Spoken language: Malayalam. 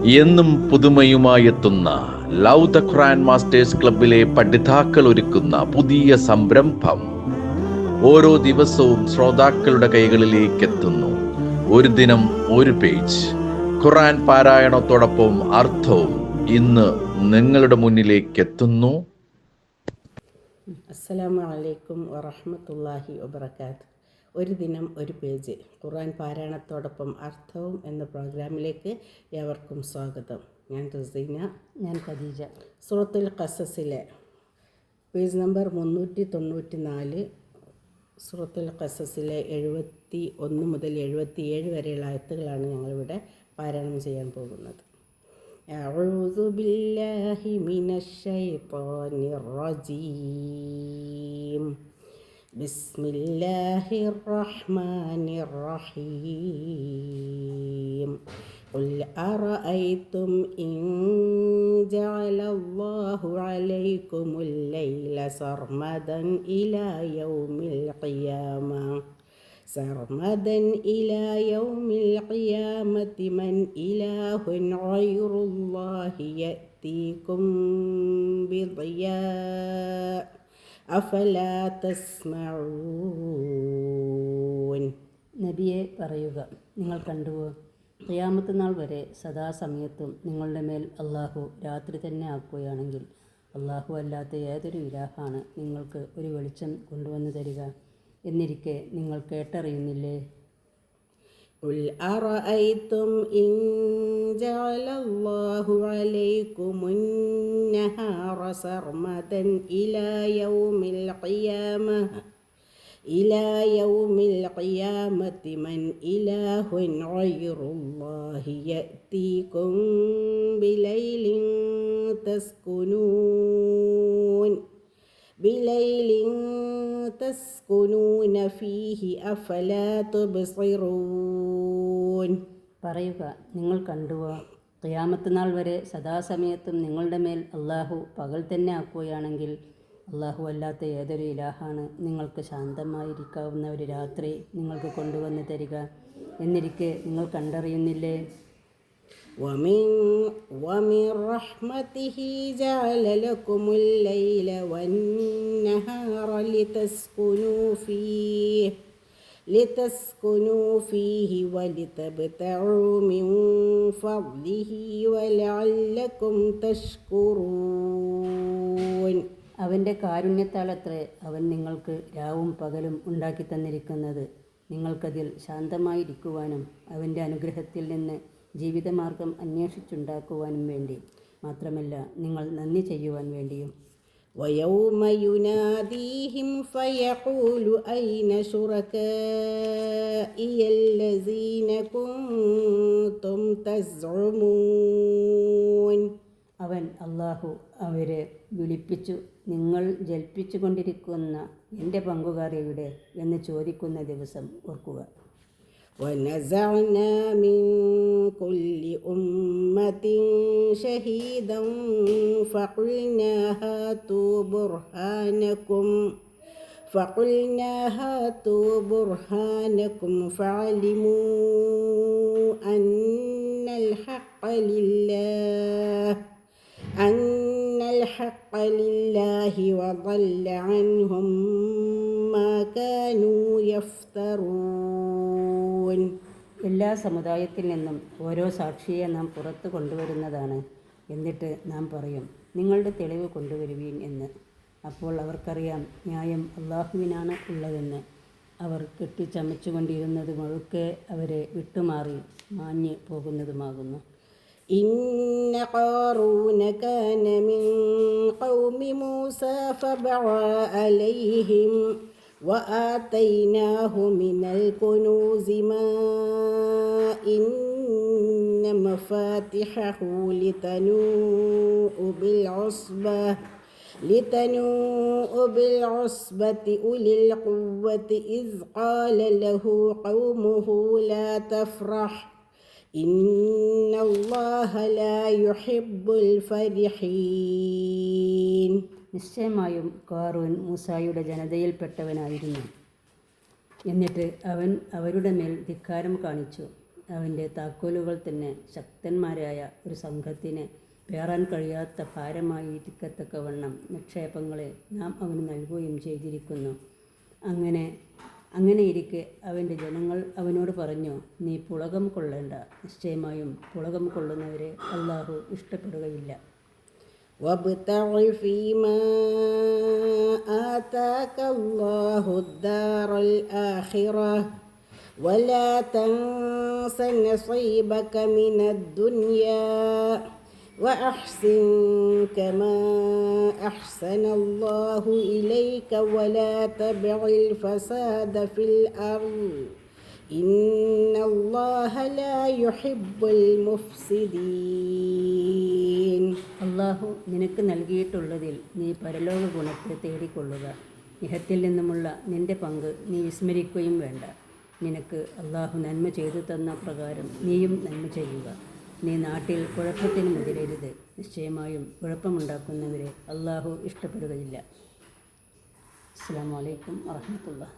എന്നും പുതുമയുമായെത്തുന്ന ലവ് ദ ഖുർആൻ മാസ്റ്റേഴ്സ് ക്ലബിലെ പഠിതാക്കൾ ഒരുക്കുന്ന പുതിയ സംരംഭം ഓരോ ദിവസവും ശ്രോതാക്കളുടെ കൈകളിലേക്ക് എത്തുന്നു. ഒരു ദിനം ഒരു പേജ് ഖുർആൻ പാരായണത്തോടൊപ്പം അർത്ഥവും ഇന്ന് നിങ്ങളുടെ മുന്നിലേക്ക് എത്തുന്നു. അസ്സലാമു അലൈക്കും വറഹ്മത്തുള്ളാഹി വബറകാത്ത്. ഒരു ദിനം ഒരു പേജ് ഖുർആൻ പാരായണത്തോടൊപ്പം അർത്ഥവും എന്ന പ്രോഗ്രാമിലേക്ക് ഏവർക്കും സ്വാഗതം. ഞാൻ റസീന. ഞാൻ ഖദീജ. സൂറത്തുൽ ഖസസിലെ പേജ് നമ്പർ 394, സൂറത്തുൽ ഖസസിലെ 71 മുതൽ 77 വരെയുള്ള ആയത്തുകളാണ് ഞങ്ങളിവിടെ പാരായണം ചെയ്യാൻ പോകുന്നത്. أعوذ بالله من الشيطان الرجيم. بسم الله الرحمن الرحيم. قل أرأيتم إن جعل الله عليكم الليل سرمدا إلى يوم القيامة من إله غير الله يأتيكم بضياء أفلا تسمعون. നബിയെ പറയുക, നിങ്ങൾ കണ്ടുവോ, ഖിയാമത്ത് നാൾ വരെ സദാസമയത്തും നിങ്ങളുടെ മേൽ അള്ളാഹു രാത്രി തന്നെ ആക്കുകയാണെങ്കിൽ അള്ളാഹു അല്ലാത്ത ഏതൊരു ഇലാഹാണ് നിങ്ങൾക്ക് ഒരു വെളിച്ചം കൊണ്ടുവന്നു തരിക എന്നിരിക്കെ നിങ്ങൾ കേട്ടറിയുന്നില്ലേ? قل أرأيتم إن جعل الله عليكم النهار سرمدا إلى يوم القيامة من إله غير الله يأتيكم بليل تسكنون فيه أفلا تبصرون. പറയുക, നിങ്ങൾ കണ്ടുവോ, ഖിയാമത്ത് നാൾ വരെ സദാസമയത്തും നിങ്ങളുടെ മേൽ അള്ളാഹു പകൽ തന്നെ ആക്കുകയാണെങ്കിൽ അള്ളാഹു അല്ലാത്ത ഏതൊരു ഇലാഹാണ് നിങ്ങൾക്ക് ശാന്തമായിരിക്കാവുന്ന ഒരു രാത്രി നിങ്ങൾക്ക് കൊണ്ടുവന്ന് തരിക എന്നിരിക്കെ നിങ്ങൾ കണ്ടറിയുന്നില്ലേ? ومن رحمته جعل لكم الليل والنهار لتسكنوا فيه ولتبتغوا من فضله ولعلكم تشكرون. അവൻ്റെ കാരുണ്യത്താലത്രേ അവൻ നിങ്ങൾക്ക് രാവും പകലും ഉണ്ടാക്കി തന്നിരിക്കുന്നത്, നിങ്ങൾക്കതിൽ ശാന്തമായിരിക്കുവാനും അവൻ്റെ അനുഗ്രഹത്തിൽ നിന്ന് ജീവിതമാർഗം അന്വേഷിച്ചുണ്ടാക്കുവാനും വേണ്ടി, മാത്രമല്ല നിങ്ങൾ നന്ദി ചെയ്യുവാൻ വേണ്ടിയും. ويوم يناديهم فيقول أين شركائي الذين كنتم تزعمون. അവൻ അള്ളാഹു അവരെ വിളിപ്പിച്ചു, നിങ്ങൾ ജൽപ്പിച്ചു കൊണ്ടിരിക്കുന്ന എൻ്റെ പങ്കുകാർ എവിടെ എന്ന് ചോദിക്കുന്ന ദിവസം ഓർക്കുക. ونزعنا من كل أمة شهيدا فقلنا هاتوا برهانكم فعلموا أن الحق لله وضل عنهم ما كانوا يفترون. എല്ലാ സമുദായത്തിൽ നിന്നും ഓരോ സാക്ഷിയെ നാം പുറത്ത് കൊണ്ടുവരുന്നതാണ്. എന്നിട്ട് നാം പറയും, നിങ്ങളുടെ തെളിവ് കൊണ്ടുവരുവീൻ എന്ന്. അപ്പോൾ അവർക്കറിയാം ന്യായം അള്ളാഹുവിനാണ് ഉള്ളതെന്ന്. അവർ കെട്ടിച്ചമച്ചുകൊണ്ടിരുന്നത് മുഴുക്കെ അവരെ വിട്ടുമാറി മാഞ്ഞ് പോകുന്നതുമാകുന്നു. إن قارون كان من قوم موسى فبغى عليهم وآتيناه من الكنوز ما إن مفاتحه لتنوء بالعصبة أولي القوة إذ قال له قومه لا تفرح إن الله لا يحب الفرحين. നിശ്ചയമായും കാറൂൻ മൂസായുടെ ജനതയിൽപ്പെട്ടവനായിരുന്നു. എന്നിട്ട് അവൻ അവരുടെ മേൽ ധിക്കാരം കാണിച്ചു. അവൻ്റെ താക്കോലുകൾ തന്നെ ശക്തന്മാരായ ഒരു സംഘത്തിന് പേറാൻ കഴിയാത്ത ഭാരമായി ഇരിക്കത്തക്കവണ്ണം നിക്ഷേപങ്ങളെ നാം അവന് നൽകുകയും ചെയ്തിരിക്കുന്നു. അങ്ങനെയിരിക്കെ അവൻ്റെ ജനങ്ങൾ അവനോട് പറഞ്ഞു, നീ പുളകം കൊള്ളേണ്ട. നിശ്ചയമായും പുളകം കൊള്ളുന്നവരെ അള്ളാഹു ഇഷ്ടപ്പെടുകയില്ല. وابتغ فيما آتاك الله الدار الآخرة ولا تنس نصيبك من الدنيا وأحسن كما أحسن الله إليك ولا تبغ الفساد في الأرض إن الله لا يحب المفسدين. അള്ളാഹു നിനക്ക് നൽകിയിട്ടുള്ളതിൽ നീ പരലോക ഗുണത്തെ തേടിക്കൊള്ളുക. ഇഹത്തിൽ നിന്നുമുള്ള നിന്റെ പങ്ക് നീ വിസ്മരിക്കുകയും വേണ്ട. നിനക്ക് അള്ളാഹു നന്മ ചെയ്തു തന്ന പ്രകാരം നീയും നന്മ ചെയ്യുക. നീ നാട്ടിൽ കുഴപ്പത്തിന് മുതിരരുത്. നിശ്ചയമായും കുഴപ്പമുണ്ടാക്കുന്നവരെ അള്ളാഹു ഇഷ്ടപ്പെടുകയില്ല. അസ്സലാമു അലൈക്കും വറഹ്മത്തുള്ളാഹി.